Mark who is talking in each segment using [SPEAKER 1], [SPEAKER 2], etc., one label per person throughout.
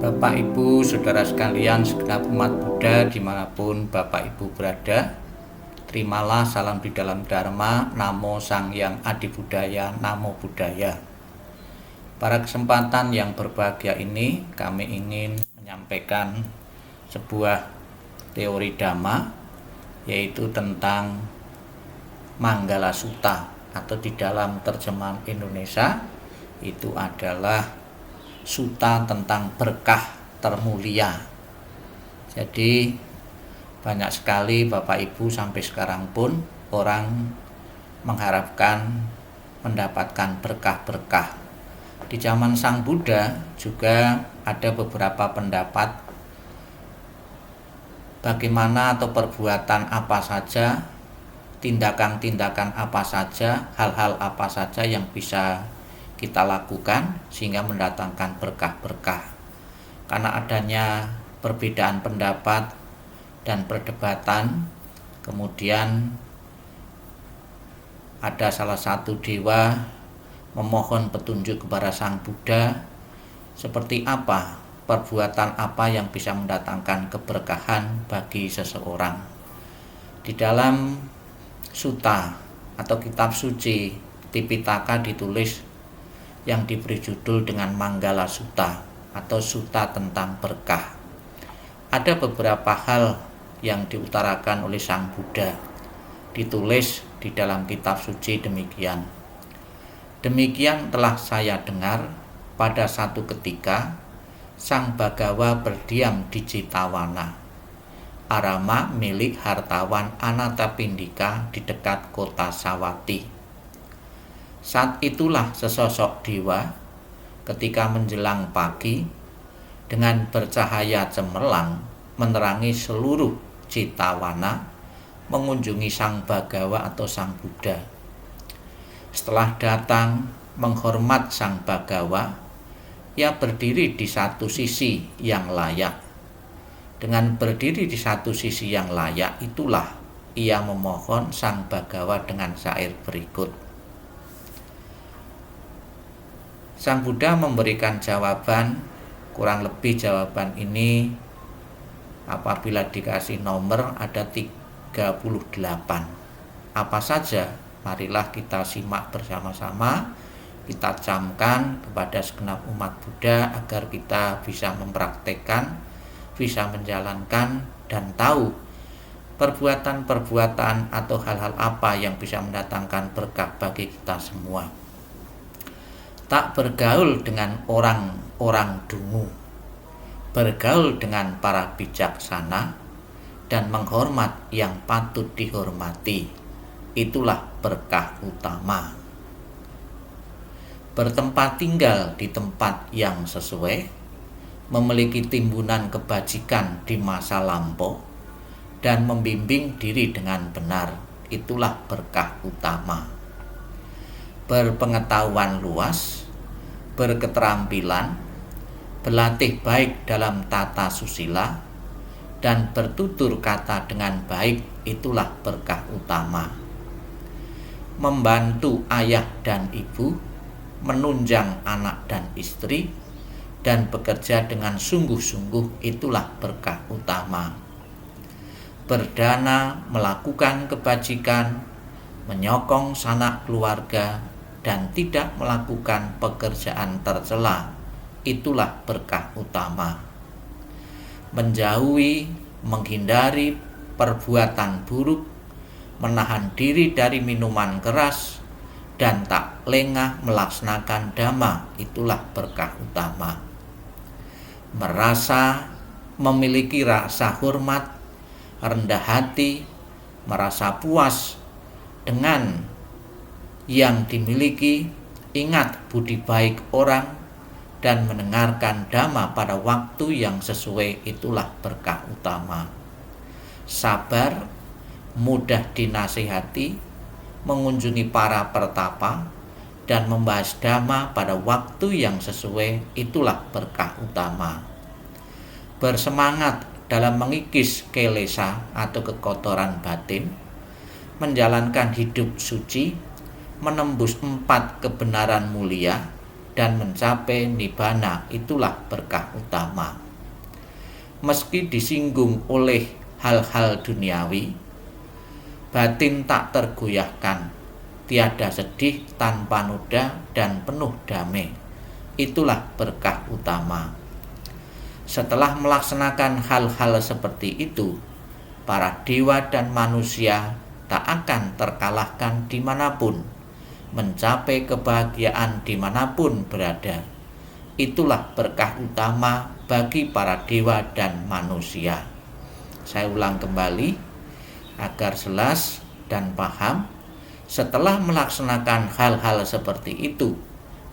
[SPEAKER 1] Bapak Ibu, saudara sekalian, segenap umat Buddha dimanapun Bapak Ibu berada, terimalah salam di dalam Dharma, Namo Sang Hyang Adi Budaya, Namo Buddhaya. Pada kesempatan yang berbahagia ini, kami ingin menyampaikan sebuah teori Dhamma, yaitu tentang Manggala Sutta, atau di dalam terjemahan Indonesia itu adalah Sutta tentang berkah termulia. Jadi banyak sekali Bapak Ibu sampai sekarang pun orang mengharapkan mendapatkan berkah-berkah. Di zaman Sang Buddha juga ada beberapa pendapat bagaimana atau perbuatan apa saja, tindakan-tindakan apa saja, hal-hal apa saja yang bisa kita lakukan sehingga mendatangkan berkah-berkah. Karena adanya perbedaan pendapat dan perdebatan, kemudian ada salah satu dewa memohon petunjuk kepada Sang Buddha seperti apa, perbuatan apa yang bisa mendatangkan keberkahan bagi seseorang. Di dalam sutta atau kitab suci Tipitaka ditulis yang diberi judul dengan Manggala Sutta atau Sutta tentang berkah. Ada beberapa hal yang diutarakan oleh Sang Buddha, ditulis di dalam kitab suci demikian. Demikian telah saya dengar pada satu ketika Sang Bagawa berdiam di Jetawana, Arama milik hartawan Anatapindika di dekat kota Sawati. Saat itulah sesosok dewa ketika menjelang pagi dengan bercahaya cemerlang menerangi seluruh Jetawana mengunjungi Sang Bagawa atau Sang Buddha. Setelah datang menghormat Sang Bagawa, ia berdiri di satu sisi yang layak. Dengan berdiri di satu sisi yang layak itulah ia memohon Sang Bagawa dengan syair berikut. Sang Buddha memberikan jawaban, kurang lebih jawaban ini apabila dikasih nomor ada 38. Apa saja? Marilah kita simak bersama-sama, kita camkan kepada segenap umat Buddha agar kita bisa mempraktekkan, bisa menjalankan dan tahu perbuatan-perbuatan atau hal-hal apa yang bisa mendatangkan berkah bagi kita semua. Tak bergaul dengan orang-orang dungu, bergaul dengan para bijaksana, dan menghormat yang patut dihormati. Itulah berkah utama. Bertempat tinggal di tempat yang sesuai, memiliki timbunan kebajikan di masa lampau, dan membimbing diri dengan benar. Itulah berkah utama. Berpengetahuan luas, berketerampilan, berlatih baik dalam tata susila, dan bertutur kata dengan baik, itulah berkah utama. Membantu ayah dan ibu, menunjang anak dan istri, dan bekerja dengan sungguh-sungguh, itulah berkah utama. Berdana, melakukan kebajikan, menyokong sanak keluarga, dan tidak melakukan pekerjaan tercela, itulah berkah utama. Menjauhi, menghindari perbuatan buruk, menahan diri dari minuman keras, dan tak lengah melaksanakan dhamma, itulah berkah utama. Merasa memiliki rasa hormat, rendah hati, merasa puas dengan yang dimiliki, ingat budi baik orang, dan mendengarkan dhamma pada waktu yang sesuai, itulah berkah utama. Sabar, mudah dinasihati, mengunjungi para pertapa, dan membahas dhamma pada waktu yang sesuai, itulah berkah utama. Bersemangat dalam mengikis kelesa atau kekotoran batin, menjalankan hidup suci, menembus 4 kebenaran mulia, dan mencapai nibbana, itulah berkah utama. Meski disinggung oleh hal-hal duniawi, batin tak tergoyahkan, tiada sedih, tanpa noda, dan penuh damai. Itulah berkah utama. Setelah melaksanakan hal-hal seperti itu, para dewa dan manusia tak akan terkalahkan dimanapun, mencapai kebahagiaan dimanapun berada. Itulah berkah utama bagi para dewa dan manusia. Saya ulang kembali agar jelas dan paham. Setelah melaksanakan hal-hal seperti itu,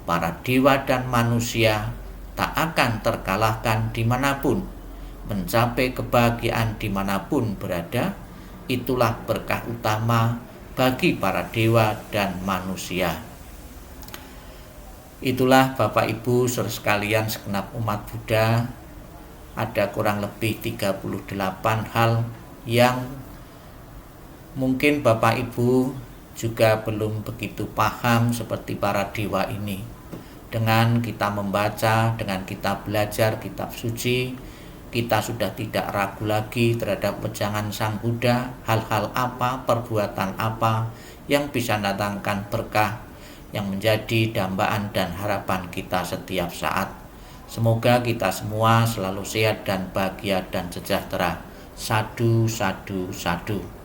[SPEAKER 1] para dewa dan manusia tak akan terkalahkan dimanapun, mencapai kebahagiaan dimanapun berada. Itulah berkah utama bagi para dewa dan manusia. Itulah Bapak Ibu saudara sekalian segenap umat Buddha, ada kurang lebih 38 hal yang mungkin Bapak Ibu juga belum begitu paham seperti para dewa ini. Dengan kita membaca, dengan kita belajar kitab suci, kita sudah tidak ragu lagi terhadap wejangan Sang Buddha, hal-hal apa, perbuatan apa yang bisa mendatangkan berkah, yang menjadi dambaan dan harapan kita setiap saat. Semoga kita semua selalu sehat dan bahagia dan sejahtera. Sadu, sadu, sadu.